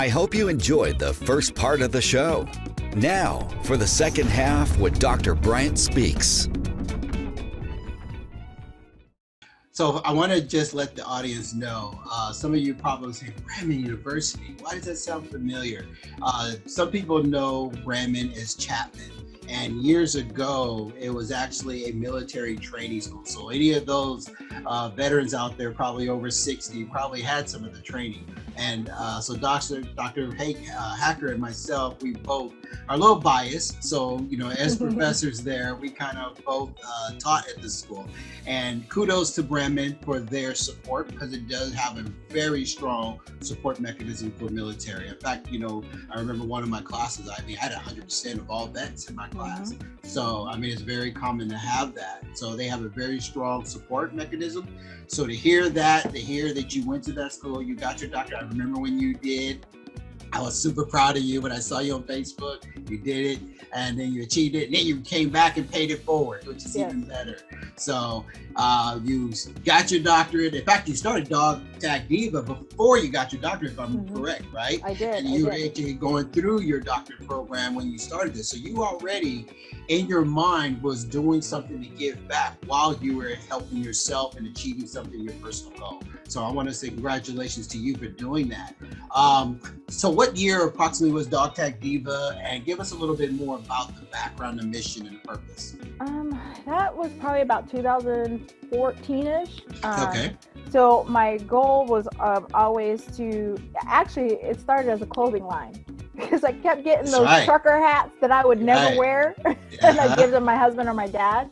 I hope you enjoyed the first part of the show. Now, for the second half with Dr. Bryant Speaks. So I want to just let the audience know, some of you probably say, Raman University, why does that sound familiar? Some people know Raman as Chapman. And years ago, it was actually a military training school. So any of those veterans out there, probably over 60, probably had some of the training. And so Dr. Hacker and myself, we both are a little biased. So, as professors there, we kind of both taught at the school. And kudos to Bremen for their support, because it does have a very strong support mechanism for military. In fact, I remember one of my classes, I had 100% of all vets in my class. So, it's very common to have that. So they have a very strong support mechanism. So to hear that you went to that school, you got your doctorate. I remember when you did. I was super proud of you when I saw you on Facebook. You did it, and then you achieved it, and then you came back and paid it forward, which is even better. So you got your doctorate. In fact, you started Dog Tag Diva before you got your doctorate, if I'm correct, right? I did. And you were actually going through your doctorate program when you started this. So you already, in your mind, was doing something to give back while you were helping yourself and achieving something, your personal goal. So I want to say congratulations to you for doing that. So what year approximately was Dog Tag Diva? And give us a little bit more about the background, the mission, and the purpose. That was probably about 2014-ish. Okay. So my goal was always to, actually it started as a clothing line, because I kept getting those trucker hats that I would never wear, and I'd give them to my husband or my dad,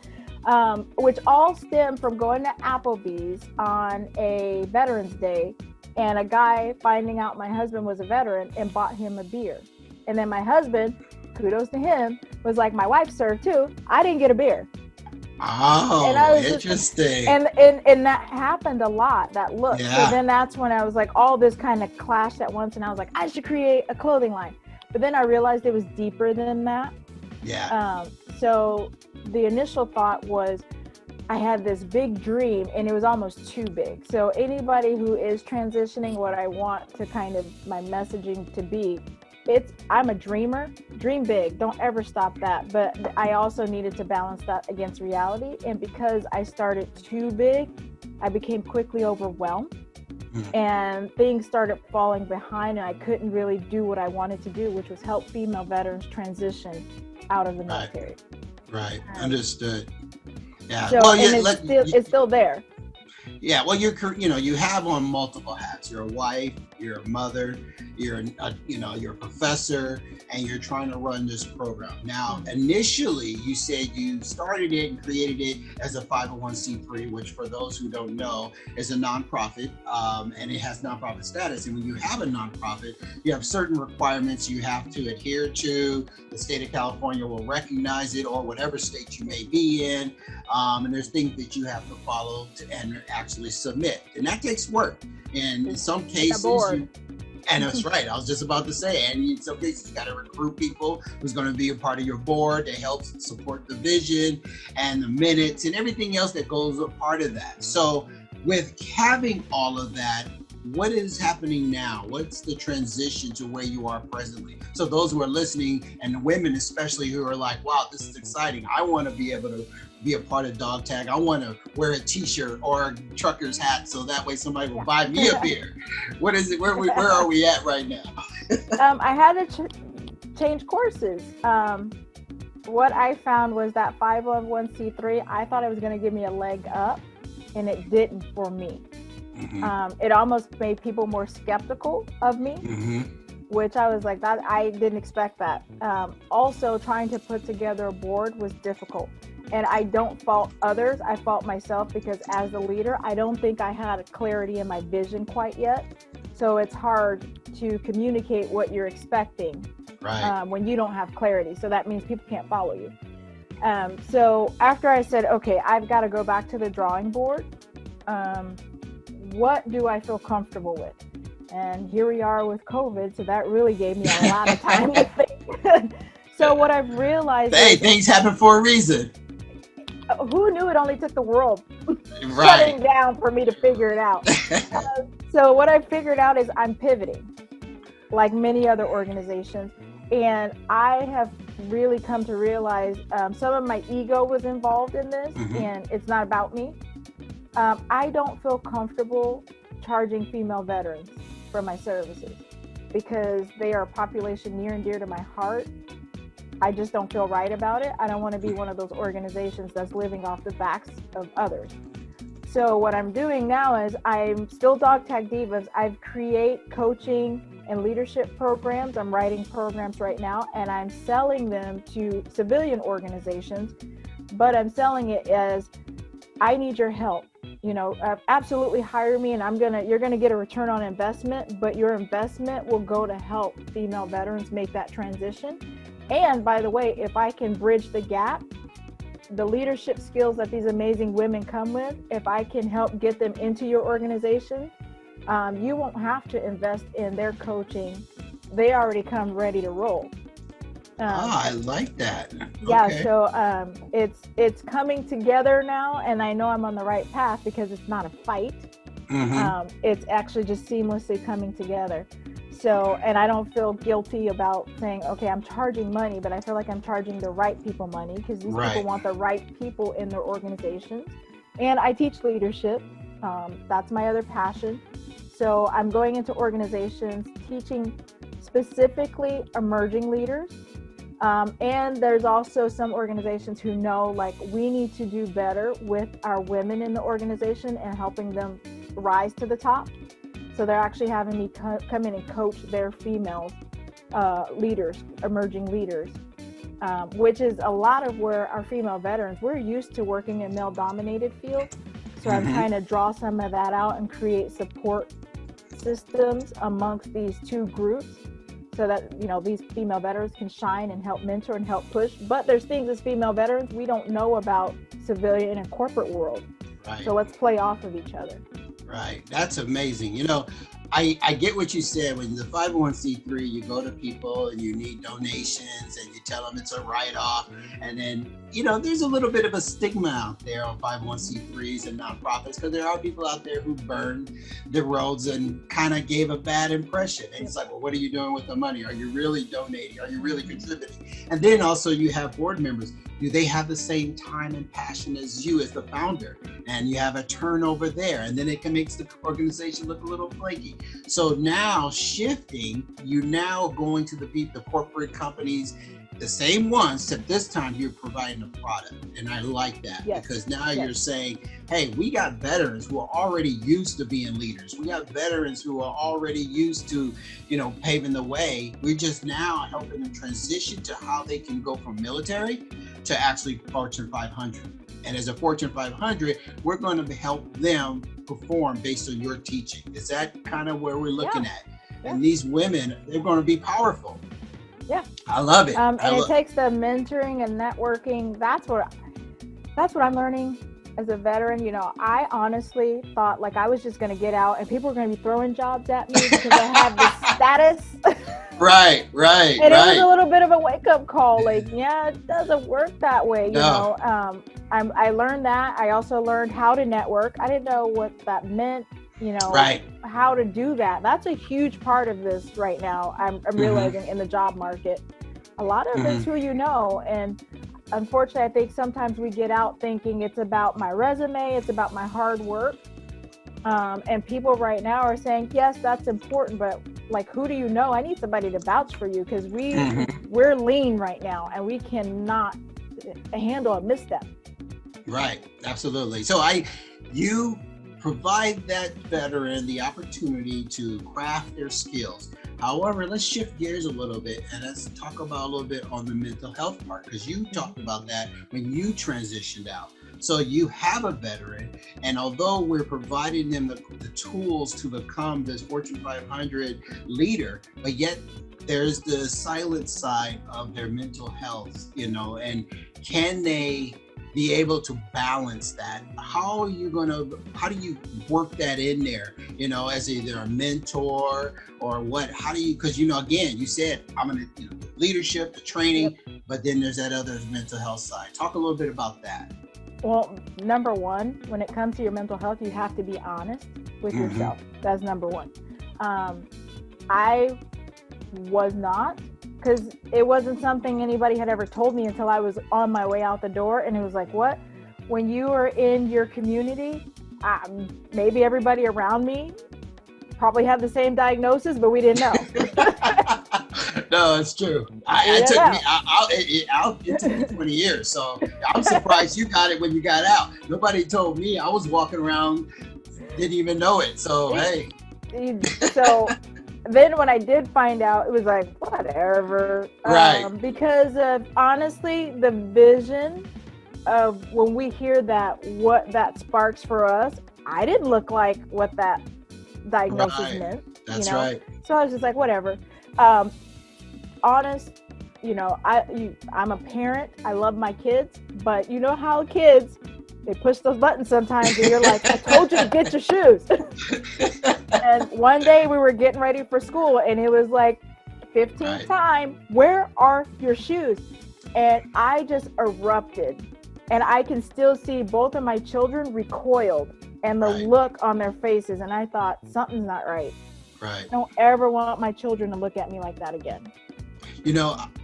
which all stemmed from going to Applebee's on a Veterans Day, and a guy finding out my husband was a veteran and bought him a beer. And then my husband, kudos to him, was like, my wife served too. I didn't get a beer. Oh, interesting. And that happened a lot, that look. Yeah. So then that's when I was like, all this kind of clashed at once, and I was like, I should create a clothing line. But then I realized it was deeper than that. Yeah. So the initial thought was, I had this big dream, and it was almost too big. So anybody who is transitioning, what I want to kind of my messaging to be, I'm a dreamer. Dream big. Don't ever stop that. But I also needed to balance that against reality. And because I started too big, I became quickly overwhelmed. And things started falling behind, and I couldn't really do what I wanted to do, which was help female veterans transition out of the military. Right. Understood. Yeah. So, well, it's still there. Yeah, well, you have on multiple hats. You're a wife, you're a mother, you're a professor, and you're trying to run this program. Now, initially, you said you started it and created it as a 501c3, which for those who don't know is a nonprofit, and it has nonprofit status. And when you have a nonprofit, you have certain requirements you have to adhere to. The state of California will recognize it, or whatever state you may be in. And there's things that you have to follow and actually submit, and that takes work. And in some cases, and that's right. I was just about to say, and in some cases, you got to recruit people who's going to be a part of your board to help support the vision and the minutes and everything else that goes a part of that. So, with having all of that, what is happening now? What's the transition to where you are presently? So those who are listening, and the women especially, who are like, wow, this is exciting. I want to be able to be a part of Dog Tag. I want to wear a t-shirt or a trucker's hat, so that way somebody will buy me a beer. What is it? Where are we at right now? I had to change courses. What I found was that 501c3, I thought it was going to give me a leg up, and it didn't for me. It almost made people more skeptical of me, which I was like, that I didn't expect that. Also, trying to put together a board was difficult. And I don't fault others, I fault myself, because as the leader, I don't think I had a clarity in my vision quite yet. So it's hard to communicate what you're expecting when you don't have clarity. So that means people can't follow you. So after I said, okay, I've got to go back to the drawing board. What do I feel comfortable with? And here we are with COVID, so that really gave me a lot of time to think. So what I've realized is things happen for a reason. Who knew it only took the world shutting down for me to figure it out? So what I figured out is I'm pivoting. like many other organizations. And I have really come to realize some of my ego was involved in this, and it's not about me. I don't feel comfortable charging female veterans for my services because they are a population near and dear to my heart. I just don't feel right about it. I don't want to be one of those organizations that's living off the backs of others. So what I'm doing now is I'm still Dog Tag Divas. I create coaching and leadership programs. I'm writing programs right now, and I'm selling them to civilian organizations, but I'm selling it as, I need your help. You know, absolutely hire me, and you're gonna get a return on investment, but your investment will go to help female veterans make that transition. And by the way, if I can bridge the gap, the leadership skills that these amazing women come with, if I can help get them into your organization, you won't have to invest in their coaching. They already come ready to roll. I like that. Yeah, okay. so it's coming together now, and I know I'm on the right path because it's not a fight. It's actually just seamlessly coming together. So, and I don't feel guilty about saying, okay, I'm charging money, but I feel like I'm charging the right people money because these people want the right people in their organizations. And I teach leadership. That's my other passion. So I'm going into organizations teaching specifically emerging leaders. And there's also some organizations who know, like, we need to do better with our women in the organization and helping them rise to the top. So they're actually having me come in and coach their female leaders, emerging leaders, which is a lot of where our female veterans, we're used to working in male-dominated fields. So I'm trying to draw some of that out and create support systems amongst these two groups so that, you know, these female veterans can shine and help mentor and help push. But there's things as female veterans we don't know about civilian and corporate world. Right. So let's play off of each other. Right. That's amazing. You know, I get what you said. When the 501c3, you go to people and you need donations and you tell them it's a write-off. And then, you know, there's a little bit of a stigma out there on 501c3s and nonprofits because there are people out there who burned the roads and kind of gave a bad impression. And it's like, well, what are you doing with the money? Are you really donating? Are you really contributing? And then also you have board members. Do they have the same time and passion as you as the founder? And you have a turnover there, and then it can make the organization look a little flaky. So now shifting, you're now going to the corporate companies, the same ones, except this time you're providing a product. And I like that because now you're saying, hey, we got veterans who are already used to being leaders. We got veterans who are already used to, you know, paving the way. We're just now helping them transition to how they can go from military to actually Fortune 500. And as a Fortune 500, we're going to help them perform based on your teaching. Is that kind of where we're looking at? And these women, they're going to be powerful. Yeah. I love it. And it takes the mentoring and networking. That's what I'm learning as a veteran. You know, I honestly thought like I was just going to get out and people were going to be throwing jobs at me because I had this status. Right. And it was a little bit of a wake-up call. Like, yeah, it doesn't work that way. You know, I learned that. I also learned how to network. I didn't know what that meant. You know, how to do that. That's a huge part of this right now. I'm realizing in the job market, a lot of it's who you know. And unfortunately, I think sometimes we get out thinking it's about my resume, it's about my hard work. And people right now are saying, yes, that's important, but like, who do you know? I need somebody to vouch for you because we're lean right now and we cannot handle a misstep. Right, absolutely. So you provide that veteran the opportunity to craft their skills. However, let's shift gears a little bit and let's talk about a little bit on the mental health part, because you talked about that when you transitioned out. So you have a veteran, and although we're providing them the tools to become this Fortune 500 leader, but yet there's the silent side of their mental health, you know, and can they be able to balance that? How do you work that in there, you know, as either a mentor or what? How do you, because, you know, again, you said, I'm going to, you know, leadership, the training, but then there's that other mental health side. Talk a little bit about that. Well, number one, when it comes to your mental health, you have to be honest with yourself. That's number one. I was not, because it wasn't something anybody had ever told me until I was on my way out the door. And it was like, what? When you are in your community, maybe everybody around me probably had the same diagnosis, but we didn't know. No, it's true. It took me 20 years, so I'm surprised you got it when you got out. Nobody told me. I was walking around, didn't even know it. So hey. So then when I did find out, it was like, whatever. Right. Because of, honestly, the vision of when we hear that, what that sparks for us, I didn't look like what that diagnosis meant. That's right. So I was just like, whatever. Honest, I'm a parent. I love my kids, but you know how kids, they push those buttons sometimes and you're like, I told you to get your shoes. And one day we were getting ready for school and it was like 15th time, where are your shoes? And I just erupted. And I can still see both of my children recoiled and the look on their faces. And I thought, something's not right. Right. I don't ever want my children to look at me like that again.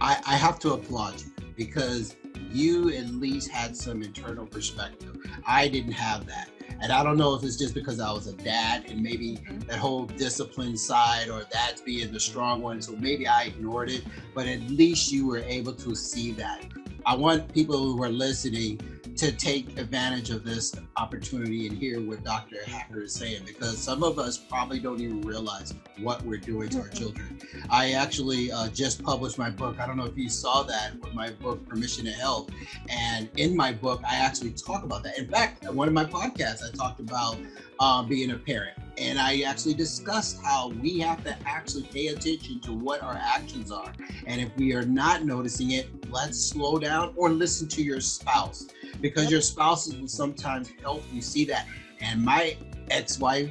I have to applaud you because you at least had some internal perspective. I didn't have that. And I don't know if it's just because I was a dad and maybe that whole discipline side or that's being the strong one. So maybe I ignored it, but at least you were able to see that. I want people who are listening to take advantage of this opportunity and hear what Dr. Hacker is saying, because some of us probably don't even realize what we're doing to our children. I actually just published my book. I don't know if you saw that with my book, Permission to Health. And in my book, I actually talk about that. In fact, at one of my podcasts, I talked about being a parent. And I actually discussed how we have to actually pay attention to what our actions are. And if we are not noticing it, let's slow down or listen to your spouse, because your spouses will sometimes help you see that. And my ex-wife,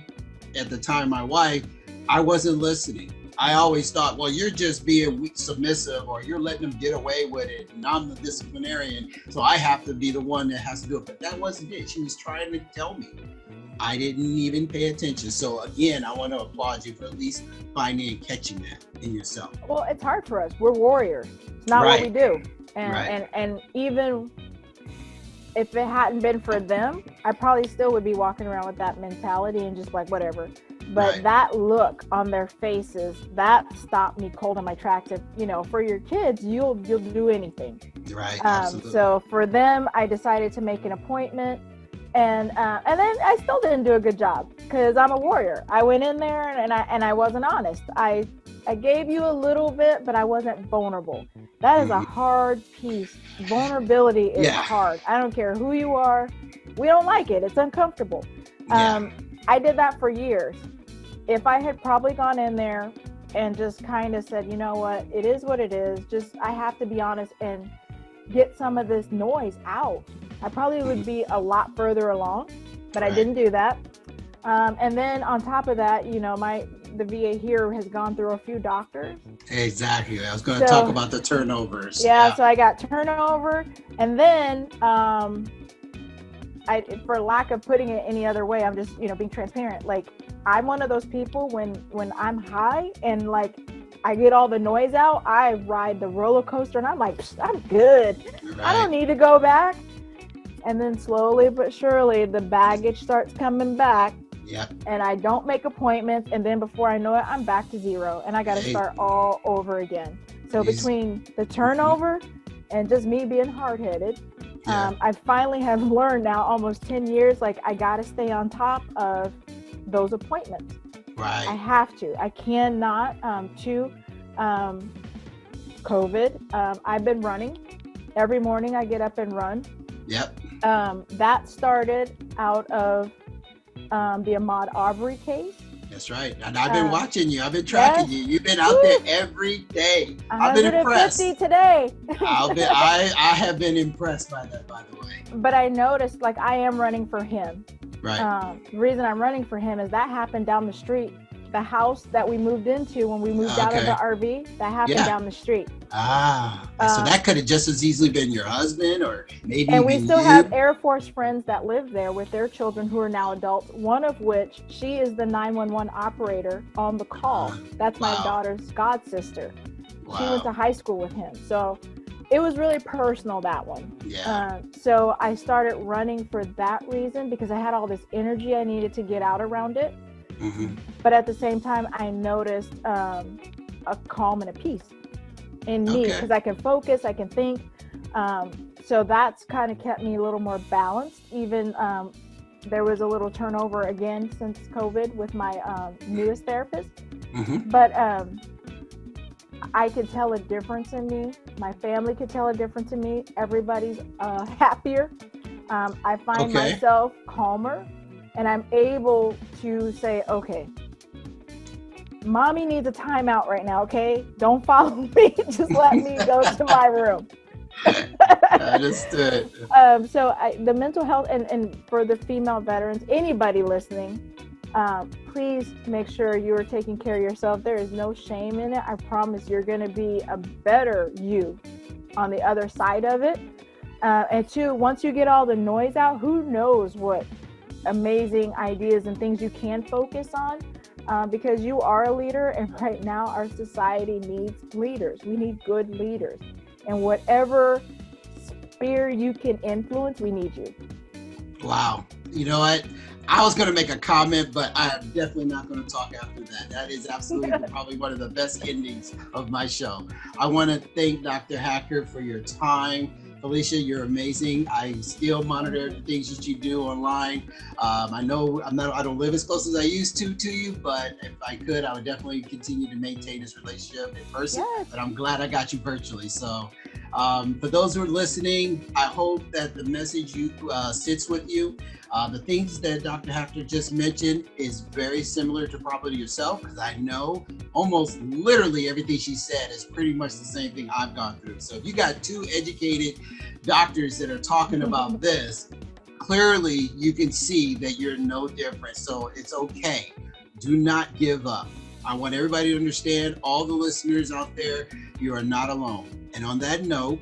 at the time, my wife, I wasn't listening. I always thought, well, you're just being weak, submissive, or you're letting them get away with it. And I'm the disciplinarian, so I have to be the one that has to do it. But that wasn't it. She was trying to tell me. I didn't even pay attention. So again, I want to applaud you for at least finding and catching that in yourself. Well, it's hard for us. We're warriors. It's not what we do. And even if it hadn't been for them, I probably still would be walking around with that mentality and just like, whatever. But that look on their faces, that stopped me cold in my tracks. If, for your kids, you'll do anything. Right. Absolutely. So for them, I decided to make an appointment. And then I still didn't do a good job because I'm a warrior. I went in there and I wasn't honest. I gave you a little bit, but I wasn't vulnerable. That is a hard piece. Vulnerability is hard. I don't care who you are. We don't like it. It's uncomfortable. I did that for years. If I had probably gone in there and just kind of said, you know what, it is what it is. Just, I have to be honest and get some of this noise out. I probably would be a lot further along, but I didn't do that. And then on top of that, the VA here has gone through a few doctors. Exactly. I was going to talk about the turnovers. Yeah, so I got turnover. And then, for lack of putting it any other way, I'm just, being transparent. Like, I'm one of those people when I'm high and like I get all the noise out, I ride the roller coaster and I'm like, I'm good. I don't need to go back. And then slowly but surely the baggage starts coming back. Yep. And I don't make appointments. And then before I know it, I'm back to zero. And I got to start all over again. So between the turnover and just me being hard-headed, I finally have learned now almost 10 years, like I got to stay on top of those appointments. Right. I have to. I cannot. COVID, I've been running. Every morning I get up and run. Yep. That started out of the Ahmaud Arbery case. That's right. And I've been watching you. I've been tracking you. You've been out there every day. I've been impressed. 150 today. I have been impressed by that, by the way. But I noticed, like, I am running for him. Right. The reason I'm running for him is that happened down the street. the house that we moved into when we moved out of the RV, that happened down the street. So that could have just as easily been your husband or maybe and we even still you. have Air Force friends that live there with their children who are now adults, one of which, she is the 911 operator on the call. That's my daughter's god sister. She went to high school with him. So it was really personal, that one. So I started running for that reason, because I had all this energy I needed to get out around it. But at the same time, I noticed a calm and a peace in me, because I can focus, I can think. So that's kind of kept me a little more balanced. Even there was a little turnover again since COVID with my newest therapist. But I could tell a difference in me. My family could tell a difference in me. Everybody's happier. I find myself calmer, and I'm able to say, okay, mommy needs a timeout right now, okay? Don't follow me. Just let me go to my room. Understood. So the mental health, and for the female veterans, anybody listening, please make sure you are taking care of yourself. There is no shame in it. I promise you're going to be a better you on the other side of it. And two, once you get all the noise out, who knows what amazing ideas and things you can focus on, because you are a leader, and right now our society needs leaders. We need good leaders, and whatever sphere you can influence, we need you. Wow. You know what? I was going to make a comment, but I'm definitely not going to talk after that. That is absolutely probably one of the best endings of my show. I want to thank Dr. Hacker for your time. Felicia, you're amazing. I still monitor the things that you do online. I know I don't live as close as I used to you, but if I could, I would definitely continue to maintain this relationship in person. But I'm glad I got you virtually. So for those who are listening, I hope that the message sits with you. The things that Dr. Hacker just mentioned is very similar to probably yourself, because I know almost literally everything she said is pretty much the same thing I've gone through. So if you got two educated doctors that are talking about this, clearly you can see that you're no different. So it's okay. Do not give up. I want everybody to understand, all the listeners out there, you are not alone. And on that note,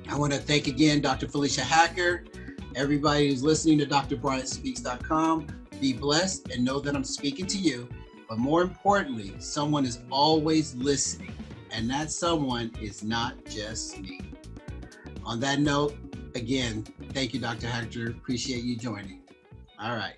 I want to thank again Dr. Felicia Hacker. Everybody who's listening to drbryantspeaks.com, be blessed and know that I'm speaking to you. But more importantly, someone is always listening, and that someone is not just me. On that note, again, thank you, Dr. Hacker. Appreciate you joining. All right.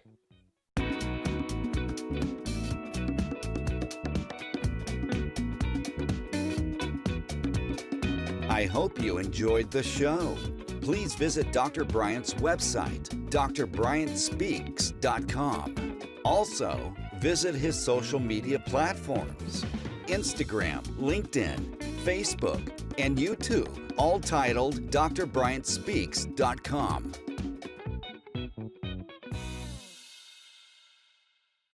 I hope you enjoyed the show. Please visit Dr. Bryant's website, drbryantspeaks.com. Also, visit his social media platforms, Instagram, LinkedIn, Facebook, and YouTube, all titled drbryantspeaks.com.